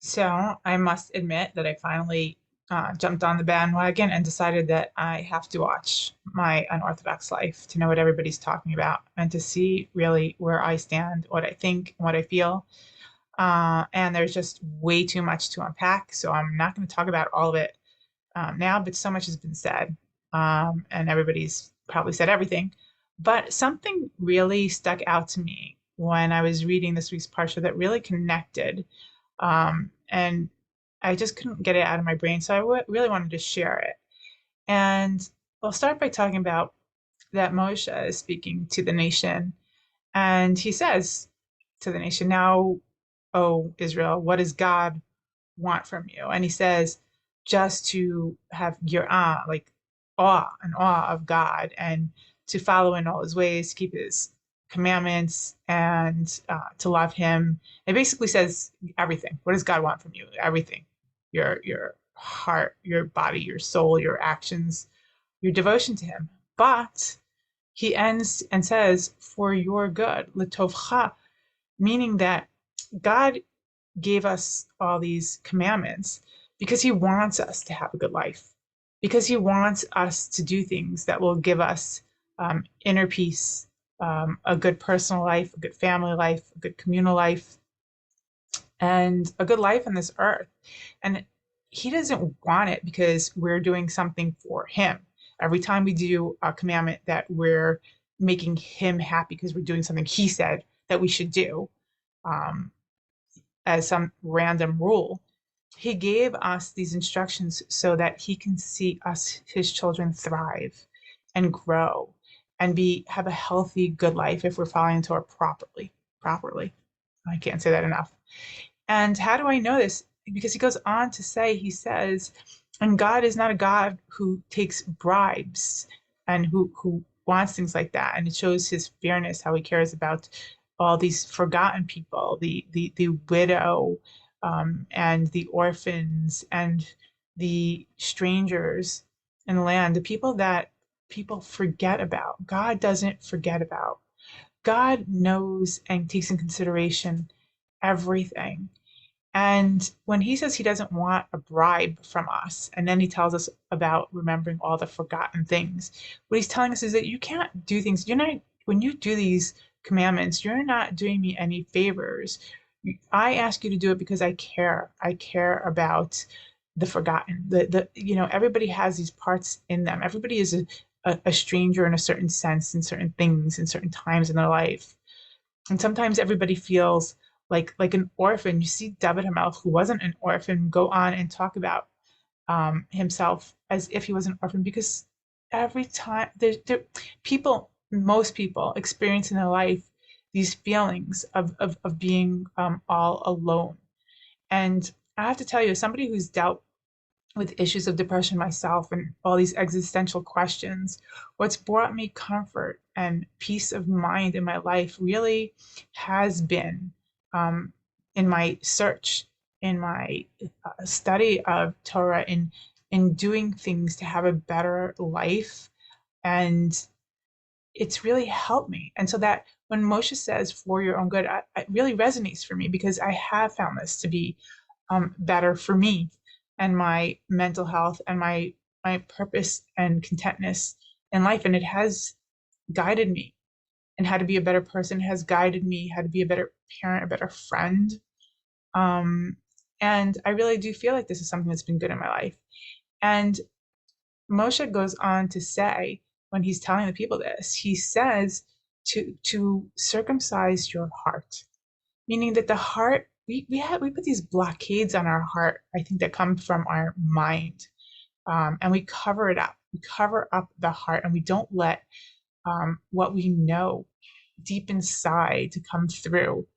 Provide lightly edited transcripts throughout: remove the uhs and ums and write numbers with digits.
So I must admit that I finally jumped on the bandwagon and decided that I have to watch my Unorthodox life to know what everybody's talking about and to see really where I stand, what I think, what I feel. And there's just way too much to unpack. So I'm not going to talk about all of it now, but so much has been said. And everybody's probably said everything. But something really stuck out to me when I was reading this week's Parsha that really connected. And I just couldn't get it out of my brain. So really wanted to share it. And I'll start by talking about that Moshe is speaking to the nation. And he says to the nation, "Now, O Israel, what does God want from you?" And he says, just to have yirah, like awe, an awe of God, and to follow in all his ways, to keep his commandments, and to love him. It basically says everything. What does God want from you? Everything. Your heart, your body, your soul, your actions, your devotion to him. But he ends and says, for your good, letovcha, meaning that God gave us all these commandments because he wants us to have a good life, because he wants us to do things that will give us inner peace, a good personal life, a good family life, a good communal life, and a good life on this earth. And he doesn't want it because we're doing something for him. Every time we do a commandment that we're making him happy because we're doing something he said that we should do, um, as some random rule. He gave us these instructions so that he can see us, his children, thrive and grow and have a healthy, good life if we're following Torah properly. Properly. I can't say that enough. And how do I know this? Because he goes on to say, he says, and God is not a God who takes bribes and who wants things like that. And it shows his fairness, how he cares about all these forgotten people, the widow, and the orphans and the strangers in the land, the people that people forget about. God doesn't forget about. God knows and takes in consideration everything. And when he says he doesn't want a bribe from us, and then he tells us about remembering all the forgotten things, what he's telling us is that you can't do things. You're not, when you do these commandments, you're not doing me any favors. I ask you to do it because I care. I care about the forgotten. Everybody has these parts in them. Everybody is a stranger in a certain sense, in certain things, in certain times in their life. And sometimes everybody feels like an orphan. You see David Hamelech, who wasn't an orphan, go on and talk about himself as if he was an orphan, because every time people, most people experience in their life these feelings of being all alone. And I have to tell you, as somebody who's dealt with issues of depression myself and all these existential questions, what's brought me comfort and peace of mind in my life really has been, um, in my search, in my study of Torah, in doing things to have a better life. And it's really helped me. And so that when Moshe says for your own good, it really resonates for me because I have found this to be better for me and my mental health and my purpose and contentness in life. And it has guided me and how to be a better person, it has guided me how to be a better parent, a better friend. Um, and I really do feel like this is something that's been good in my life. And Moshe goes on to say, when he's telling the people this, he says to circumcise your heart, meaning that the heart, we put these blockades on our heart, I think, that come from our mind, and we cover it up. We cover up the heart, and we don't let what we know deep inside to come through.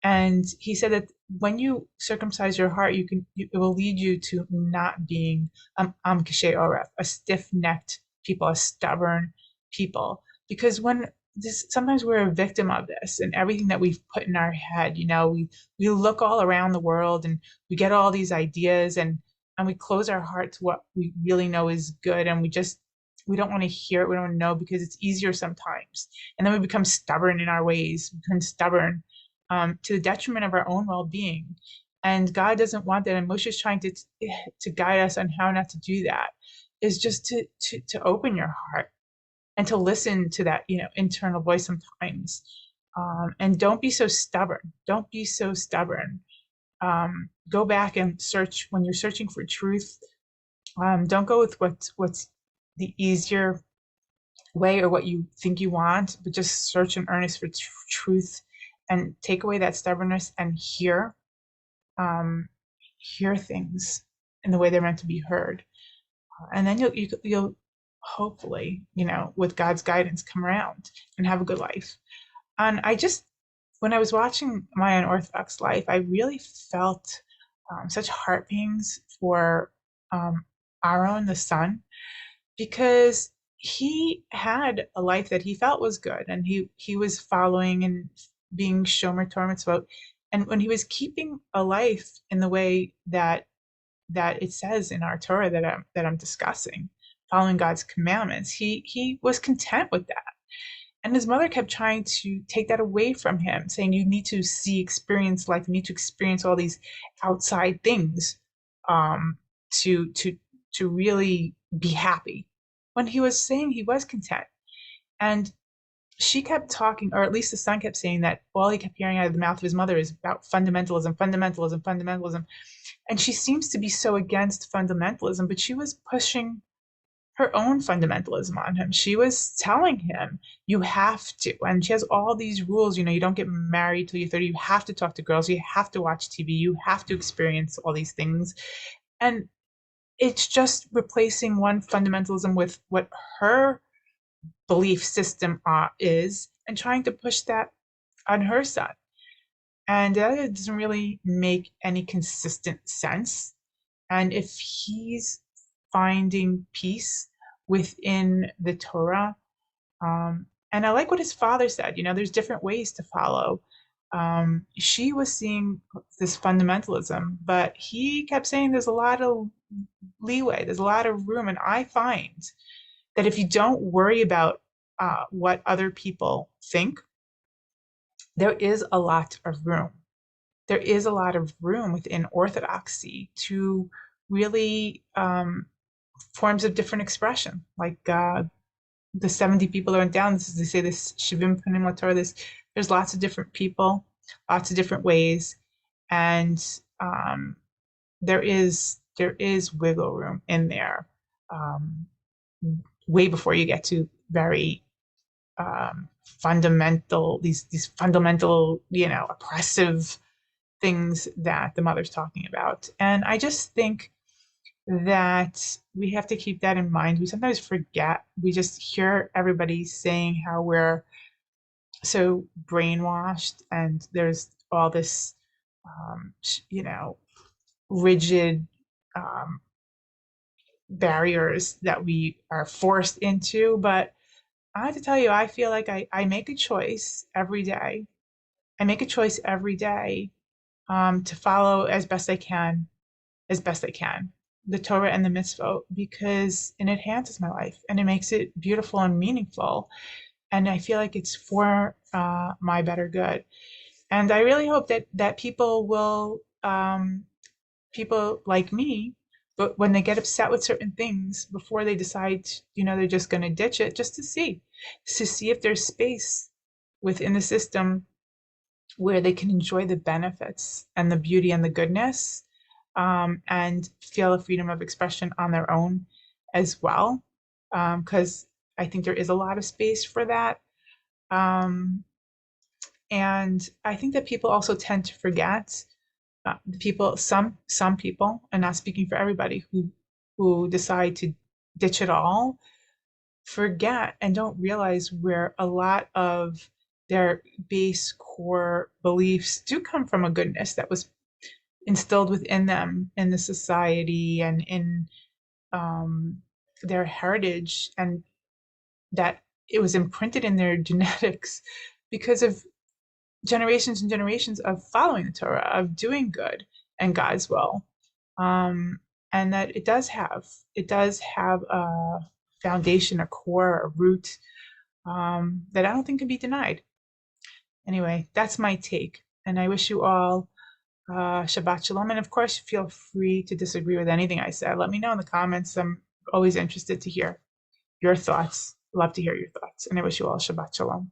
And he said that when you circumcise your heart, it will lead you to not being kashay oref, a stiff-necked people, a stubborn people. Because sometimes we're a victim of this and everything that we've put in our head. We look all around the world and we get all these ideas, and we close our heart to what we really know is good, and we don't want to hear it, we don't want to know, because it's easier sometimes. And then we become stubborn in our ways, become stubborn, to the detriment of our own well-being. And God doesn't want that. And Moshe's trying to guide us on how not to do that, is just to open your heart and to listen to that, internal voice sometimes. And don't be so stubborn. Don't be so stubborn. Go back and search when you're searching for truth. Don't go with what's the easier way or what you think you want, but just search in earnest for truth and take away that stubbornness and um, hear things in the way they're meant to be heard. And then you'll hopefully, with God's guidance, come around and have a good life. And when I was watching my Unorthodox life, I really felt such heart pangs for Aaron, the son, because he had a life that he felt was good, and he was following and being shomer Torah mitzvot. And when he was keeping a life in the way that it says in our Torah that I'm discussing, following God's commandments, he was content with that. And his mother kept trying to take that away from him, saying, you need to experience life, you need to experience all these outside things um, to really be happy. When he was saying he was content. And she kept talking, or at least the son kept saying that all he kept hearing out of the mouth of his mother is about fundamentalism, fundamentalism, fundamentalism. And she seems to be so against fundamentalism, but she was pushing her own fundamentalism on him. She was telling him, you have to. And she has all these rules, you don't get married till you're 30. You have to talk to girls. You have to watch TV. You have to experience all these things. And it's just replacing one fundamentalism with what her belief system is and trying to push that on her son. And that doesn't really make any consistent sense. And if he's finding peace within the Torah, and I like what his father said, there's different ways to follow. She was seeing this fundamentalism, but he kept saying there's a lot of leeway, there's a lot of room. And I find that if you don't worry about what other people think, there is a lot of room. There is a lot of room within Orthodoxy to really forms of different expression, like the 70 people that went down. They say this Shivim Panim LaTorah. There's lots of different people, lots of different ways, and there is wiggle room in there, way before you get to very fundamental these fundamental oppressive things that the mother's talking about. And I just think that we have to keep that in mind. We sometimes forget. We just hear everybody saying how we're so brainwashed, and there's all this, rigid um, barriers that we are forced into. But I have to tell you, I feel like I make a choice every day. I make a choice every day to follow as best I can, the Torah and the mitzvot, because it enhances my life and it makes it beautiful and meaningful. And I feel like it's for my better good. And I really hope that people like me, but when they get upset with certain things, before they decide, they're just going to ditch it, just to see if there's space within the system where they can enjoy the benefits and the beauty and the goodness, and feel a freedom of expression on their own as well. Because I think there is a lot of space for that. Um, and I think that people also tend to forget, some people, and not speaking for everybody, who decide to ditch it all, forget and don't realize where a lot of their base core beliefs do come from, a goodness that was instilled within them in the society and in their heritage, and that it was imprinted in their genetics because of generations and generations of following the Torah, of doing good and God's will. And that it does have a foundation, a core, a root, that I don't think can be denied. Anyway, that's my take. And I wish you all Shabbat Shalom. And of course, feel free to disagree with anything I said. Let me know in the comments. I'm always interested to hear your thoughts. Love to hear your thoughts. And I wish you all Shabbat Shalom.